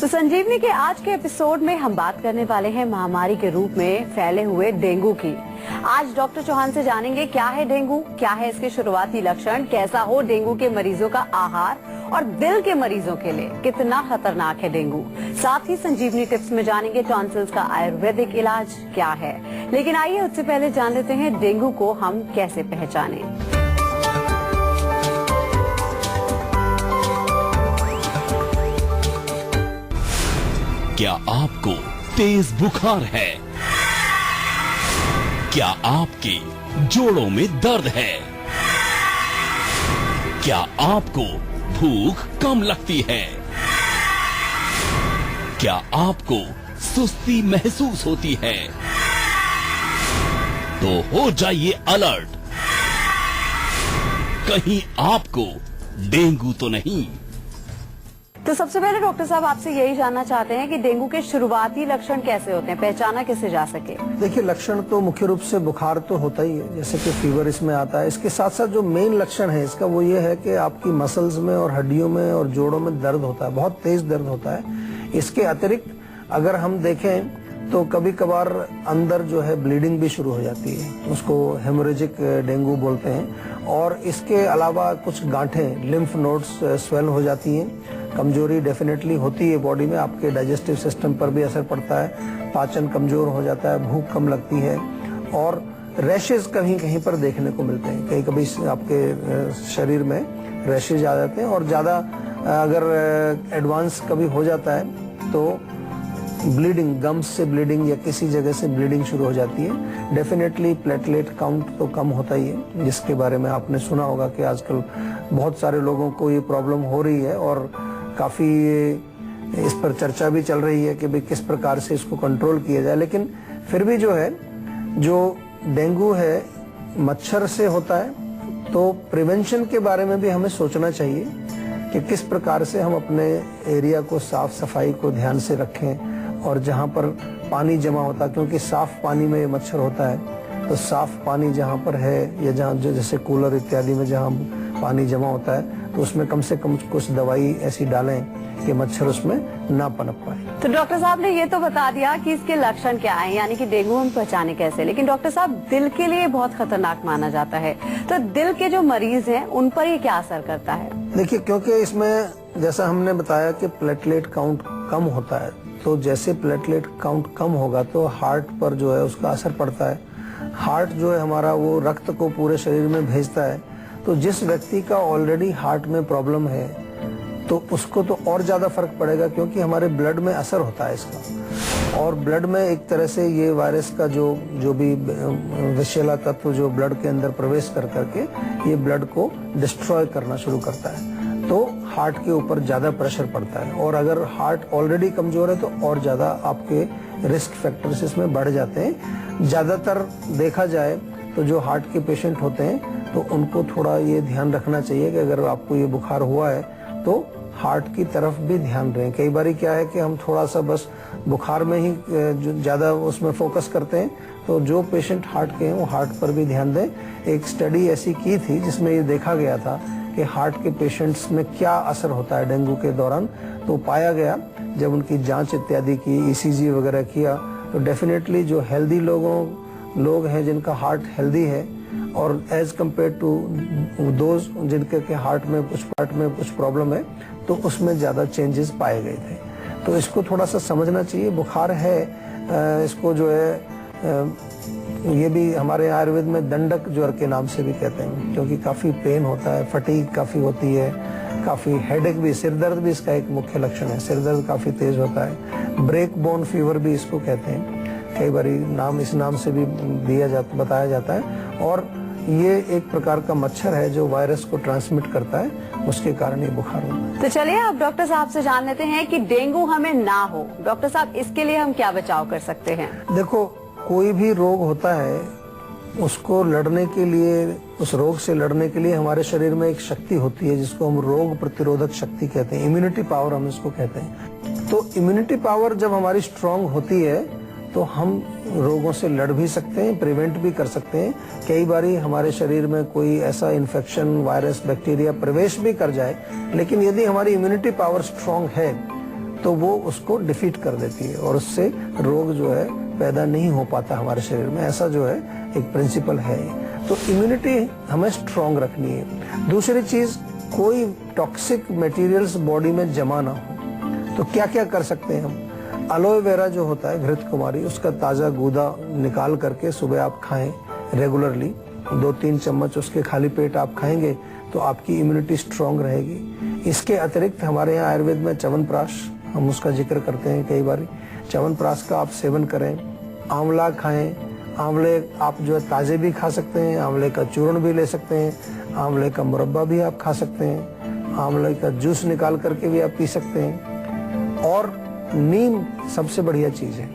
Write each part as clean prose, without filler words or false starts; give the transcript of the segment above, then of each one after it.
तो संजीवनी के आज के एपिसोड में हम बात करने वाले हैं महामारी के रूप में फैले हुए डेंगू की। आज डॉक्टर चौहान से जानेंगे क्या है डेंगू, क्या है इसके शुरुआती लक्षण, कैसा हो डेंगू के मरीजों का आहार और दिल के मरीजों के लिए कितना खतरनाक है डेंगू। साथ ही संजीवनी टिप्स में जानेंगे टॉन्सिल्स का आयुर्वेदिक इलाज क्या है। लेकिन आइए उससे पहले जान लेते हैं डेंगू को हम कैसे पहचानें। क्या आपको तेज बुखार है? क्या आपके जोड़ों में दर्द है? क्या आपको भूख कम लगती है? क्या आपको सुस्ती महसूस होती है? तो हो जाइए अलर्ट, कहीं आपको डेंगू तो नहीं। तो सबसे पहले डॉक्टर साहब आपसे यही जानना चाहते हैं कि डेंगू के शुरुआती लक्षण कैसे होते हैं, पहचाना कैसे जा सके। देखिए, लक्षण तो मुख्य रूप से बुखार तो होता ही है, जैसे कि फीवर इसमें आता है। इसके साथ साथ जो मेन लक्षण है इसका वो ये है कि आपकी मसल्स में और हड्डियों में और जोड़ों में दर्द होता है, बहुत तेज दर्द होता है। इसके अतिरिक्त अगर हम देखें तो कभी कभार अंदर जो है ब्लीडिंग भी शुरू हो जाती है, उसको हेमोरेजिक डेंगू बोलते हैं। और इसके अलावा कुछ गांठें, लिम्फ नोड्स स्वेल हो जाती हैं। कमजोरी डेफिनेटली होती है बॉडी में, आपके डाइजेस्टिव सिस्टम पर भी असर पड़ता है, पाचन कमजोर हो जाता है, भूख कम लगती है और रैशेज कहीं कहीं पर देखने को मिलते हैं। कहीं कभी आपके शरीर में रैशेज आ जाते हैं और ज्यादा अगर एडवांस कभी हो जाता है तो ब्लीडिंग, गम्स से ब्लीडिंग या किसी जगह से ब्लीडिंग शुरू हो जाती है। डेफिनेटली प्लेटलेट काउंट तो कम होता ही है, जिसके बारे में आपने सुना होगा कि आजकल बहुत सारे लोगों को ये प्रॉब्लम हो रही है और काफी इस पर चर्चा भी चल रही है कि भाई किस प्रकार से इसको कंट्रोल किया जाए। लेकिन फिर भी जो है, जो डेंगू है मच्छर से होता है, तो प्रिवेंशन के बारे में भी हमें सोचना चाहिए कि किस प्रकार से हम अपने एरिया को, साफ सफाई को ध्यान से रखें। और जहाँ पर पानी जमा होता है, क्योंकि साफ पानी में मच्छर होता है, तो साफ पानी जहाँ पर है या जहाँ जैसे कूलर इत्यादि में जहाँ पानी जमा होता है, तो उसमें कम से कम कुछ दवाई ऐसी डालें कि मच्छर उसमें ना पनप पाए। तो डॉक्टर साहब ने ये तो बता दिया कि इसके लक्षण क्या है, यानी कि डेंगू हम पहचाने कैसे। लेकिन डॉक्टर साहब, दिल के लिए बहुत खतरनाक माना जाता है, तो दिल के जो मरीज हैं उन पर ये क्या असर करता है? देखिए, क्योंकि इसमें जैसा हमने बताया कि प्लेटलेट काउंट कम होता है, तो जैसे प्लेटलेट काउंट कम होगा तो हार्ट पर जो है उसका असर पड़ता है। हार्ट जो है हमारा, वो रक्त को पूरे शरीर में भेजता है। तो जिस व्यक्ति का ऑलरेडी हार्ट में प्रॉब्लम है तो उसको तो और ज्यादा फर्क पड़ेगा, क्योंकि हमारे ब्लड में असर होता है इसका। और ब्लड में एक तरह से ये वायरस का जो भी विषैला तत्व जो ब्लड के अंदर प्रवेश कर करके ये ब्लड को डिस्ट्रॉय करना शुरू करता है, तो हार्ट के ऊपर ज्यादा प्रेशर पड़ता है। और अगर हार्ट ऑलरेडी कमजोर है तो और ज्यादा आपके रिस्क फैक्टर्स इसमें बढ़ जाते हैं। ज्यादातर देखा जाए तो जो हार्ट के पेशेंट होते हैं तो उनको थोड़ा ये ध्यान रखना चाहिए कि अगर आपको ये बुखार हुआ है तो हार्ट की तरफ भी ध्यान दें। कई बार क्या है कि हम थोड़ा सा बस बुखार में ही ज्यादा उसमें फोकस करते हैं, तो जो पेशेंट हार्ट के हैं वो हार्ट पर भी ध्यान दें। एक स्टडी ऐसी की थी जिसमें ये देखा गया था कि हार्ट के पेशेंट्स में क्या असर होता है डेंगू के दौरान। तो पाया गया, जब उनकी जांच इत्यादि की, ईसीजी वगैरह किया, तो डेफिनेटली जो हेल्दी लोग हैं जिनका हार्ट हेल्दी है और एज कम्पेयर टू दोज जिनके के हार्ट में कुछ प्रॉब्लम है, तो उसमें ज्यादा चेंजेस पाए गए थे। तो इसको थोड़ा सा समझना चाहिए। बुखार है, इसको जो है ये भी हमारे आयुर्वेद में दंडक ज्वर के नाम से भी कहते हैं, क्योंकि काफी पेन होता है, फटीग काफी होती है, काफी हेडेक भी, सिरदर्द भी इसका एक मुख्य लक्षण है। सिरदर्द काफी तेज होता है। ब्रेक बोन फीवर भी इसको कहते हैं, कई बार इस नाम से भी बताया जाता है। और ये एक प्रकार का मच्छर है जो वायरस को ट्रांसमिट करता है, उसके कारण ये बुखार होता है। तो चलिए अब डॉक्टर साहब से जान लेते हैं कि डेंगू हमें ना हो। डॉक्टर साहब, इसके लिए हम क्या बचाव कर सकते हैं? देखो, कोई भी रोग होता है, उसको लड़ने के लिए, उस रोग से लड़ने के लिए हमारे शरीर में एक शक्ति होती है जिसको हम रोग प्रतिरोधक शक्ति कहते हैं, इम्यूनिटी पावर हम इसको कहते हैं। तो इम्यूनिटी पावर जब हमारी स्ट्रांग होती है तो हम रोगों से लड़ भी सकते हैं, प्रिवेंट भी कर सकते हैं। कई बारी हमारे शरीर में कोई ऐसा इन्फेक्शन, वायरस, बैक्टीरिया प्रवेश भी कर जाए, लेकिन यदि हमारी इम्यूनिटी पावर स्ट्रांग है तो वो उसको डिफीट कर देती है और उससे रोग जो है पैदा नहीं हो पाता हमारे शरीर में। ऐसा जो है एक प्रिंसिपल है। तो इम्यूनिटी हमें स्ट्रांग रखनी है। दूसरी चीज, कोई टॉक्सिक मटेरियल्स बॉडी में जमा ना हो। तो क्या क्या कर सकते हैं हम? एलोए वेरा जो होता है, घृत कुमारी, उसका ताजा गूदा निकाल करके सुबह आप खाएं रेगुलरली। 2-3 चम्मच उसके खाली पेट आप खाएंगे तो आपकी इम्यूनिटी स्ट्रांग रहेगी। इसके अतिरिक्त हमारे यहाँ आयुर्वेद में च्यवनप्राश, हम उसका जिक्र करते हैं कई बार। च्यवनप्राश का आप सेवन करें। आंवला खाएं। आंवले आप जो है ताजे भी खा सकते हैं, आंवले का चूर्ण भी ले सकते हैं, आंवले का मुरब्बा भी आप खा सकते हैं, आंवले का जूस निकाल करके भी आप पी सकते हैं। और नीम सबसे बढ़िया चीज है।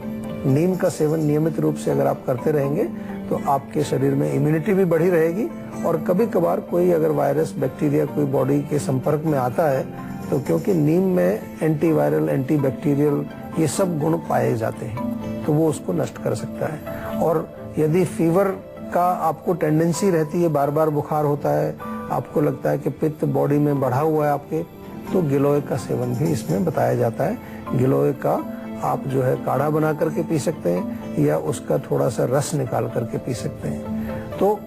नीम का सेवन नियमित रूप से अगर आप करते रहेंगे तो आपके शरीर में इम्यूनिटी भी बढ़ी रहेगी। और कभी कभार कोई अगर वायरस, बैक्टीरिया कोई बॉडी के संपर्क में आता है तो क्योंकि नीम में एंटीवायरल, एंटीबैक्टीरियल ये सब गुण पाए जाते हैं तो वो उसको नष्ट कर सकता है। और यदि फीवर का आपको टेंडेंसी रहती है, बार बार बुखार होता है, आपको लगता है कि पित्त बॉडी में बढ़ा हुआ है आपके, तो गिलोय का सेवन भी इसमें बताया जाता है। गिलोय का आप जो है काढ़ा बना करके पी सकते हैं या उसका थोड़ा सा रस निकाल करके पी सकते हैं। तो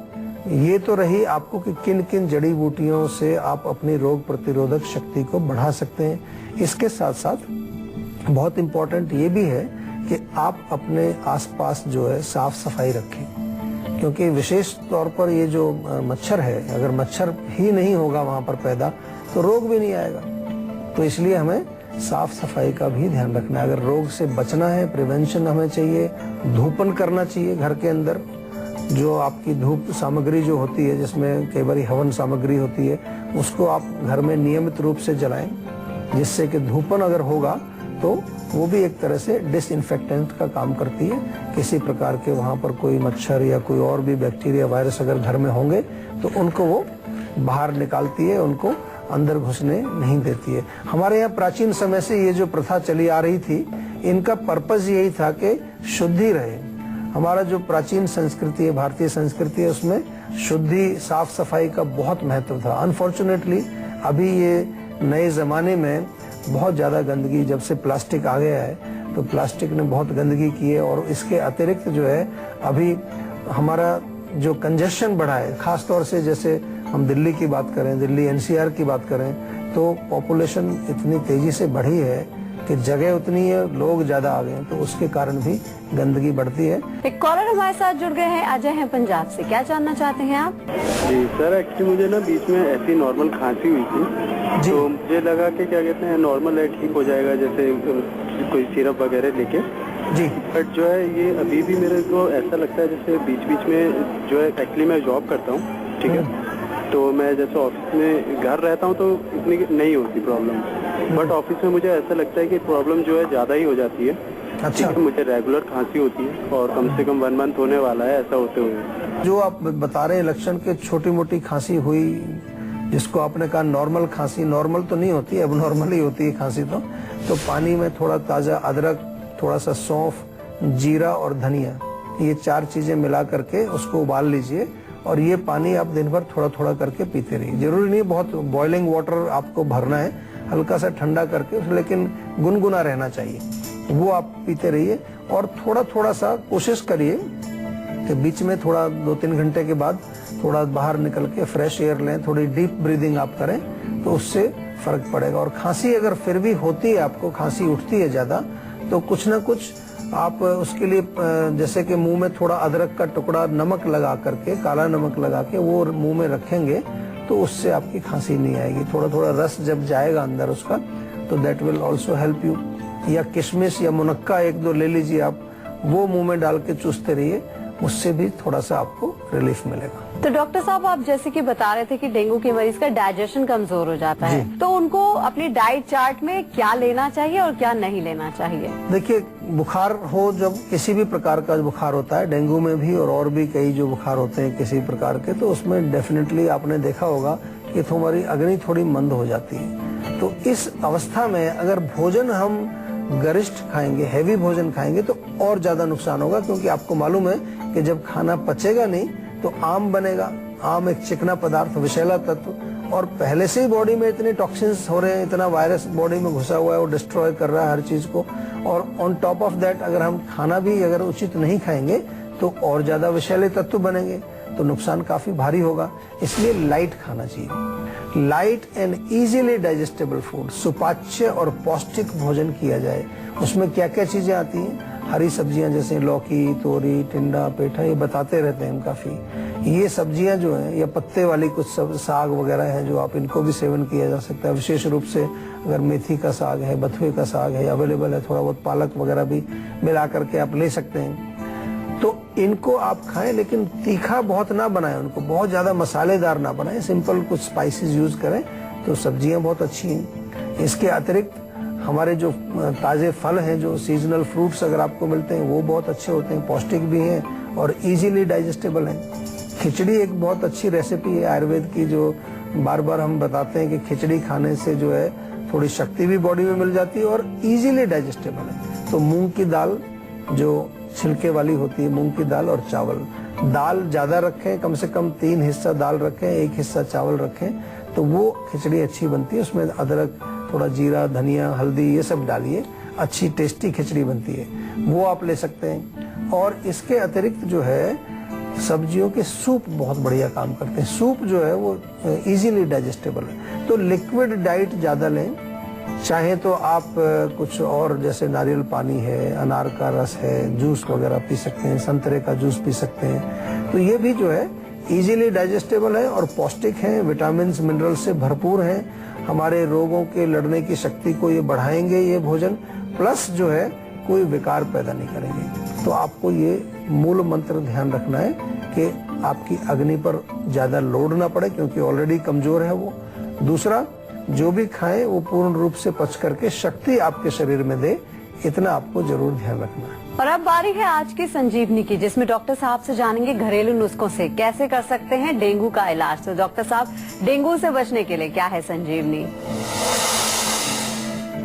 ये तो रही आपको कि किन किन जड़ी बूटियों से आप अपनी रोग प्रतिरोधक शक्ति को बढ़ा सकते हैं। इसके साथ साथ बहुत इम्पोर्टेंट ये भी है कि आप अपने आसपास जो है साफ सफाई रखें, क्योंकि विशेष तौर पर ये जो मच्छर है, अगर मच्छर ही नहीं होगा वहां पर पैदा तो रोग भी नहीं आएगा। तो इसलिए हमें साफ सफाई का भी ध्यान रखना है। अगर रोग से बचना है, प्रिवेंशन हमें चाहिए, धूपन करना चाहिए घर के अंदर। जो आपकी धूप सामग्री जो होती है, जिसमें कई बार हवन सामग्री होती है, उसको आप घर में नियमित रूप से जलाएं, जिससे कि धूपन अगर होगा तो वो भी एक तरह से डिसइंफेक्टेंट का काम करती है। किसी प्रकार के वहां पर कोई मच्छर या कोई और भी बैक्टीरिया, वायरस अगर घर में होंगे तो उनको वो बाहर निकालती है, उनको अंदर घुसने नहीं देती है। हमारे यहाँ प्राचीन समय से ये जो प्रथा चली आ रही थी, इनका पर्पस यही था कि शुद्धि रहे। हमारा जो प्राचीन संस्कृति है, भारतीय संस्कृति है, उसमें शुद्धि, साफ सफाई का बहुत महत्व था। अनफॉर्चुनेटली अभी ये नए जमाने में बहुत ज्यादा गंदगी, जब से प्लास्टिक आ गया है तो प्लास्टिक ने बहुत गंदगी की है। और इसके अतिरिक्त जो है अभी हमारा जो कंजेशन बढ़ा है, खास तौर से जैसे हम दिल्ली की बात करें, दिल्ली एनसीआर की बात करें, तो पॉपुलेशन इतनी तेजी से बढ़ी है कि जगह उतनी है, लोग ज्यादा आ गए हैं, तो उसके कारण भी गंदगी बढ़ती है। एक कॉलर हमारे साथ जुड़ गए हैं, अजय हैं पंजाब से। क्या जानना चाहते हैं आप? जी सर, एक्चुअली मुझे ना बीच में ऐसी नॉर्मल खांसी हुई थी, तो मुझे लगा कि क्या कहते हैं नॉर्मल है, ठीक हो जाएगा, जैसे कोई सिरप वगैरह लेके जी। बट जो है ये अभी भी मेरे को ऐसा लगता है जैसे बीच बीच में जो है, एक्चुअली मैं जॉब करता हूँ, ठीक है, तो मैं जैसे ऑफिस में घर रहता हूँ तो इतनी नहीं होती प्रॉब्लम, बट ऑफिस में मुझे ऐसा लगता है कि प्रॉब्लम जो है ज्यादा ही हो जाती है। अच्छा। मुझे रेगुलर खांसी होती है और कम से कम 1 मंथ होने वाला है ऐसा होते हुए। जो आप बता रहे हैं लक्षण के, छोटी मोटी खांसी हुई, जिसको आपने कहा नॉर्मल खांसी, नॉर्मल तो नहीं होती, अब नॉर्मल ही होती है खांसी। तो पानी में थोड़ा ताजा अदरक, थोड़ा सा सौंफ, जीरा और धनिया, ये 4 चीजें मिला करके उसको उबाल लीजिए और ये पानी आप दिन भर थोड़ा थोड़ा करके पीते रहिए। जरूरी नहीं बहुत बॉइलिंग वाटर आपको भरना है, हल्का सा ठंडा करके, लेकिन गुनगुना रहना चाहिए, वो आप पीते रहिए। और थोड़ा थोड़ा सा कोशिश करिए कि बीच में थोड़ा 2-3 घंटे के बाद थोड़ा बाहर निकल के फ्रेश एयर लें, थोड़ी डीप ब्रीदिंग आप करें तो उससे फर्क पड़ेगा। और खांसी अगर फिर भी होती है, आपको खांसी उठती है ज्यादा, तो कुछ ना कुछ आप उसके लिए जैसे कि मुंह में थोड़ा अदरक का टुकड़ा नमक लगा करके, काला नमक लगा के वो मुंह में रखेंगे तो उससे आपकी खांसी नहीं आएगी। थोड़ा थोड़ा रस जब जाएगा अंदर उसका तो that will also help you. या किशमिश या मुनक्का 1-2 ले लीजिए आप, वो मुंह में डाल के चूसते रहिए, उससे भी थोड़ा सा आपको रिलीफ मिलेगा। तो डॉक्टर साहब, आप जैसे कि बता रहे थे कि डेंगू के मरीज का डाइजेशन कमजोर हो जाता है, तो उनको अपनी डाइट चार्ट में क्या लेना चाहिए और क्या नहीं लेना चाहिए? देखिए, बुखार हो, जब किसी भी प्रकार का बुखार होता है, डेंगू में भी और भी कई जो बुखार होते हैं किसी प्रकार के, तो उसमें डेफिनेटली आपने देखा होगा कि हमारी अग्नि थोड़ी मंद हो जाती है। तो इस अवस्था में अगर भोजन हम गरिष्ठ खाएंगे, हैवी भोजन खाएंगे, तो और ज्यादा नुकसान होगा, क्योंकि आपको मालूम है कि जब खाना पचेगा नहीं तो आम बनेगा। आम एक चिकना पदार्थ, विषैला तत्व, और पहले से ही बॉडी में इतने टॉक्सिन्स हो रहे हैं, इतना वायरस बॉडी में घुसा हुआ है, वो डिस्ट्रॉय कर रहा है हर चीज को। और ऑन टॉप ऑफ दैट अगर हम खाना भी अगर उचित नहीं खाएंगे तो और ज्यादा विषैले तत्व बनेंगे, तो नुकसान काफी भारी होगा। इसलिए लाइट खाना चाहिए, light and easily digestible food, सुपाच्य और पौष्टिक भोजन किया जाए। उसमें क्या क्या चीजें आती हैं, हरी सब्जियां जैसे लौकी, तोरी, टिंडा, पेठा, ये बताते रहते हैं हम काफी। ये सब्जियां जो हैं या पत्ते वाली कुछ साग वगैरह हैं जो आप इनको भी सेवन किया जा सकता है। विशेष रूप से अगर मेथी का साग है, बथुए का साग है, अवेलेबल है, थोड़ा बहुत पालक वगैरह भी मिला करके आप ले सकते हैं। तो इनको आप खाएं, लेकिन तीखा बहुत ना बनाएं, उनको बहुत ज्यादा मसालेदार ना बनाएं, सिंपल कुछ स्पाइसेस यूज करें तो सब्जियां बहुत अच्छी हैं। इसके अतिरिक्त हमारे जो ताजे फल हैं, जो सीजनल फ्रूट्स अगर आपको मिलते हैं वो बहुत अच्छे होते हैं, पौष्टिक भी हैं और इजीली डाइजेस्टेबल हैं। खिचड़ी एक बहुत अच्छी रेसिपी है आयुर्वेद की, जो बार बार हम बताते हैं कि खिचड़ी खाने से जो है थोड़ी शक्ति भी बॉडी में मिल जाती है और इजीली डाइजेस्टेबल है। तो मूंग की दाल जो छिलके वाली होती है, मूंग की दाल और चावल, दाल ज्यादा रखें, कम से कम 3 हिस्सा दाल रखें, 1 हिस्सा चावल रखें, तो वो खिचड़ी अच्छी बनती है। उसमें अदरक, थोड़ा जीरा, धनिया, हल्दी ये सब डालिए, अच्छी टेस्टी खिचड़ी बनती है, वो आप ले सकते हैं। और इसके अतिरिक्त जो है सब्जियों के सूप बहुत बढ़िया काम करते हैं। सूप जो है वो इजीली डाइजेस्टेबल है। तो लिक्विड डाइट ज्यादा लें, चाहे तो आप कुछ और जैसे नारियल पानी है, अनार का रस है, जूस वगैरह पी सकते हैं, संतरे का जूस पी सकते हैं। तो ये भी जो है इजीली डाइजेस्टेबल है और पौष्टिक है, विटामिन मिनरल से भरपूर है, हमारे रोगों के लड़ने की शक्ति को ये बढ़ाएंगे ये भोजन, प्लस जो है कोई विकार पैदा नहीं करेंगे। तो आपको ये मूल मंत्र ध्यान रखना है कि आपकी अग्नि पर ज्यादा लोड ना पड़े, क्योंकि ऑलरेडी कमजोर है वो। दूसरा, जो भी खाएं वो पूर्ण रूप से पच करके शक्ति आपके शरीर में दे, इतना आपको जरूर ध्यान रखना है। और अब बारी है आज की संजीवनी की, जिसमें डॉक्टर साहब से जानेंगे घरेलू नुस्खों से कैसे कर सकते हैं डेंगू का इलाज। तो डॉक्टर साहब, डेंगू से बचने के लिए क्या है संजीवनी?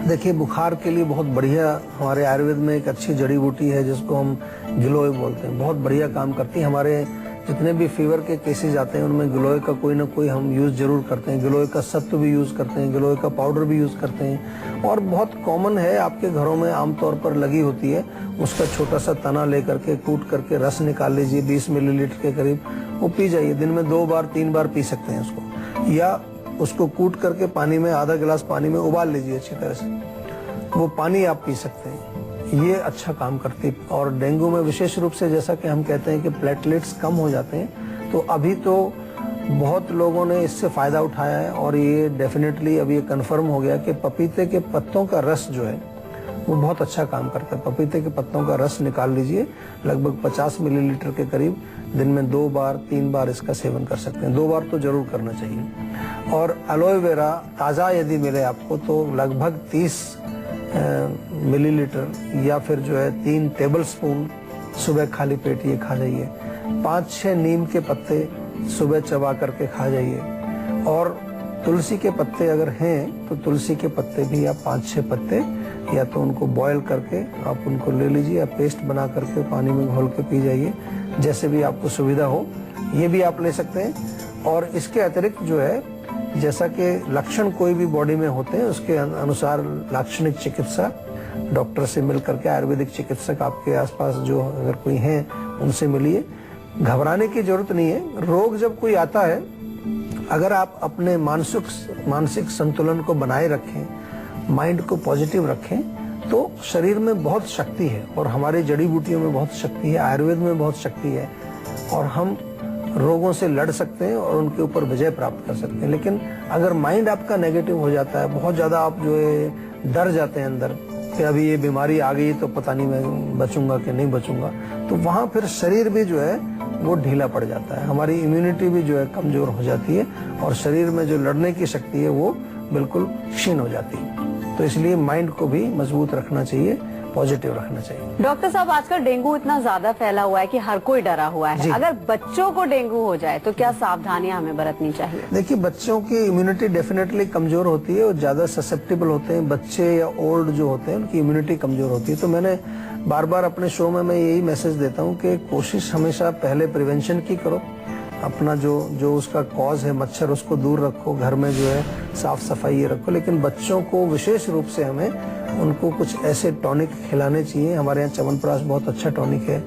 देखिए, बुखार के लिए बहुत बढ़िया हमारे आयुर्वेद में एक अच्छी जड़ी बूटी है जिसको हम गिलोय बोलते हैं, बहुत बढ़िया काम करती है। हमारे जितने भी फीवर के केसेस आते हैं उनमें गिलोय का कोई ना कोई हम यूज जरूर करते हैं। गिलोय का सत्व भी यूज करते हैं, गिलोय का पाउडर भी यूज करते हैं। और बहुत कॉमन है, आपके घरों में आमतौर पर लगी होती है, उसका छोटा सा तना लेकर के कूट करके रस निकाल लीजिए 20 मिलीलीटर के करीब, वो पी जाइए। दिन में 2 बार 3 बार पी सकते हैं उसको, या उसको कूट करके पानी में आधा गिलास पानी में उबाल लीजिए अच्छी तरह से, वो पानी आप पी सकते हैं। ये अच्छा काम करती है। और डेंगू में विशेष रूप से जैसा कि हम कहते हैं कि प्लेटलेट्स कम हो जाते हैं, तो अभी तो बहुत लोगों ने इससे फायदा उठाया है और ये डेफिनेटली अब ये कंफर्म हो गया कि पपीते के पत्तों का रस जो है वो बहुत अच्छा काम करता है। पपीते के पत्तों का रस निकाल लीजिए, लगभग 50 मिलीलीटर के करीब, दिन में 2 बार 3 बार इसका सेवन कर सकते हैं। 2 बार तो जरूर करना चाहिए। और एलोवेरा ताज़ा यदि मिले आपको तो लगभग 30 मिलीलीटर या फिर जो है 3 टेबलस्पून सुबह खाली पेट ये खा जाइए। 5-6 नीम के पत्ते सुबह चबा करके खा जाइए। और तुलसी के पत्ते अगर हैं तो तुलसी के पत्ते भी आप 5-6 पत्ते या तो उनको बॉयल करके आप उनको ले लीजिए या पेस्ट बना करके पानी में घोल के पी जाइए, जैसे भी आपको सुविधा हो, ये भी आप ले सकते हैं। और इसके अतिरिक्त जो है, जैसा कि लक्षण कोई भी बॉडी में होते हैं उसके अनुसार लाक्षणिक चिकित्सा डॉक्टर से मिल करके, आयुर्वेदिक चिकित्सक आपके आसपास जो अगर कोई हैं उनसे मिलिए। घबराने की जरूरत नहीं है। रोग जब कोई आता है, अगर आप अपने मानसिक संतुलन को बनाए रखें, माइंड को पॉजिटिव रखें, तो शरीर में बहुत शक्ति है और हमारे जड़ी बूटियों में बहुत शक्ति है, आयुर्वेद में बहुत शक्ति है और हम रोगों से लड़ सकते हैं और उनके ऊपर विजय प्राप्त कर सकते हैं। लेकिन अगर माइंड आपका नेगेटिव हो जाता है, बहुत ज्यादा आप जो है डर जाते हैं अंदर कि अभी ये बीमारी आ गई तो पता नहीं मैं बचूंगा कि नहीं बचूंगा, तो वहां फिर शरीर भी जो है वो ढीला पड़ जाता है, हमारी इम्यूनिटी भी जो है कमजोर हो जाती है और शरीर में जो लड़ने की शक्ति है वो बिल्कुल क्षीण हो जाती है। तो इसलिए माइंड को भी मजबूत रखना चाहिए, पॉजिटिव रखना चाहिए। डॉक्टर साहब, आजकल डेंगू इतना ज्यादा फैला हुआ है कि हर कोई डरा हुआ है। अगर बच्चों को डेंगू हो जाए तो क्या सावधानियां हमें बरतनी चाहिए? देखिए, बच्चों की इम्यूनिटी डेफिनेटली कमजोर होती है और ज्यादा ससेप्टेबल होते हैं। बच्चे या ओल्ड जो होते हैं उनकी इम्यूनिटी कमजोर होती है। तो मैंने बार बार अपने शो में मैं यही मैसेज देता हूँ कि कोशिश हमेशा पहले प्रिवेंशन की करो। अपना जो उसका कॉज है मच्छर उसको दूर रखो, घर में जो है साफ सफाई ये रखो। लेकिन बच्चों को विशेष रूप से हमें उनको कुछ ऐसे टॉनिक खिलाने चाहिए। हमारे यहाँ च्यवनप्राश बहुत अच्छा टॉनिक है।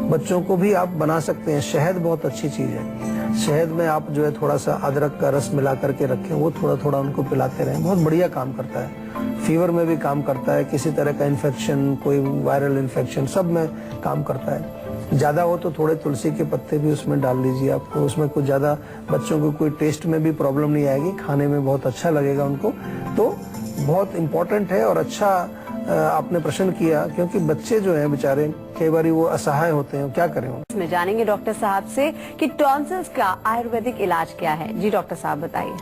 बच्चों को भी आप बना सकते हैं। शहद बहुत अच्छी चीज है। शहद में आप जो है थोड़ा सा अदरक का रस मिला करके रखें, वो थोड़ा थोड़ा उनको पिलाते रहें, बहुत बढ़िया काम करता है। फीवर में भी काम करता है, किसी तरह का इन्फेक्शन, कोई वायरल इन्फेक्शन, सब में काम करता है। ज्यादा हो तो थोड़े तुलसी के पत्ते भी उसमें डाल दीजिए। आपको उसमें कुछ ज्यादा बच्चों को कोई टेस्ट में भी प्रॉब्लम नहीं आएगी, खाने में बहुत अच्छा लगेगा उनको। तो बहुत इम्पोर्टेंट है और अच्छा आपने प्रश्न किया, क्योंकि बच्चे जो हैं बेचारे कई बार वो असहाय होते हैं, क्या करें। इसमें जानेंगे डॉक्टर साहब से कि टॉन्सिल्स का आयुर्वेदिक इलाज क्या है। जी डॉक्टर साहब बताइए।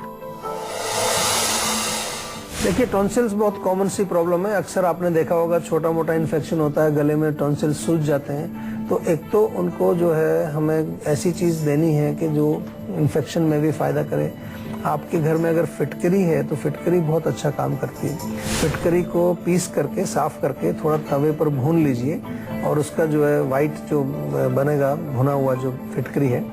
देखिए, टॉन्सिल्स बहुत कॉमन सी प्रॉब्लम है। अक्सर आपने देखा होगा छोटा मोटा इन्फेक्शन होता है, गले में टॉन्सिल्स सूज जाते हैं। तो एक तो उनको जो है हमें ऐसी चीज देनी है कि जो इन्फेक्शन में भी फायदा करे। आपके घर में अगर फिटकरी है तो फिटकरी बहुत अच्छा काम करती है। फिटकरी को पीस करके साफ करके थोड़ा तवे पर भून लीजिए और उसका जो है वाइट जो बनेगा भुना हुआ जो फिटकरी है,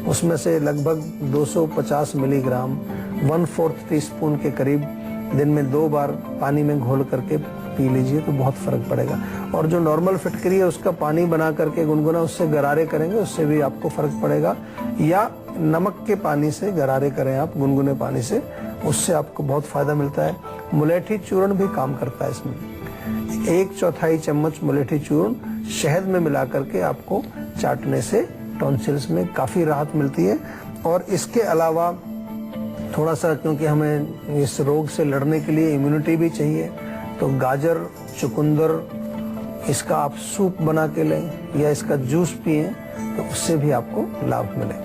उसमें से लगभग 250 मिलीग्राम 1/4 टीस्पून के करीब दिन में 2 बार पानी में घोल करके पी लीजिए तो बहुत फर्क पड़ेगा। और जो नॉर्मल फिटकरी है उसका पानी बना करके गुनगुना उससे गरारे करेंगे, उससे भी आपको फर्क पड़ेगा। या नमक के पानी से गरारे करें आप गुनगुने पानी से, उससे आपको बहुत फायदा मिलता है। मुलेठी चूर्ण भी काम करता है इसमें। 1/4 चम्मच मुलेठी चूर्ण शहद में मिला करके आपको चाटने से टॉन्सिल्स में काफी राहत मिलती है। और इसके अलावा थोड़ा सा, क्योंकि हमें इस रोग से लड़ने के लिए इम्यूनिटी भी चाहिए, तो गाजर, चुकंदर, इसका आप सूप बना के लें या इसका जूस पिएं तो उससे भी आपको लाभ मिले।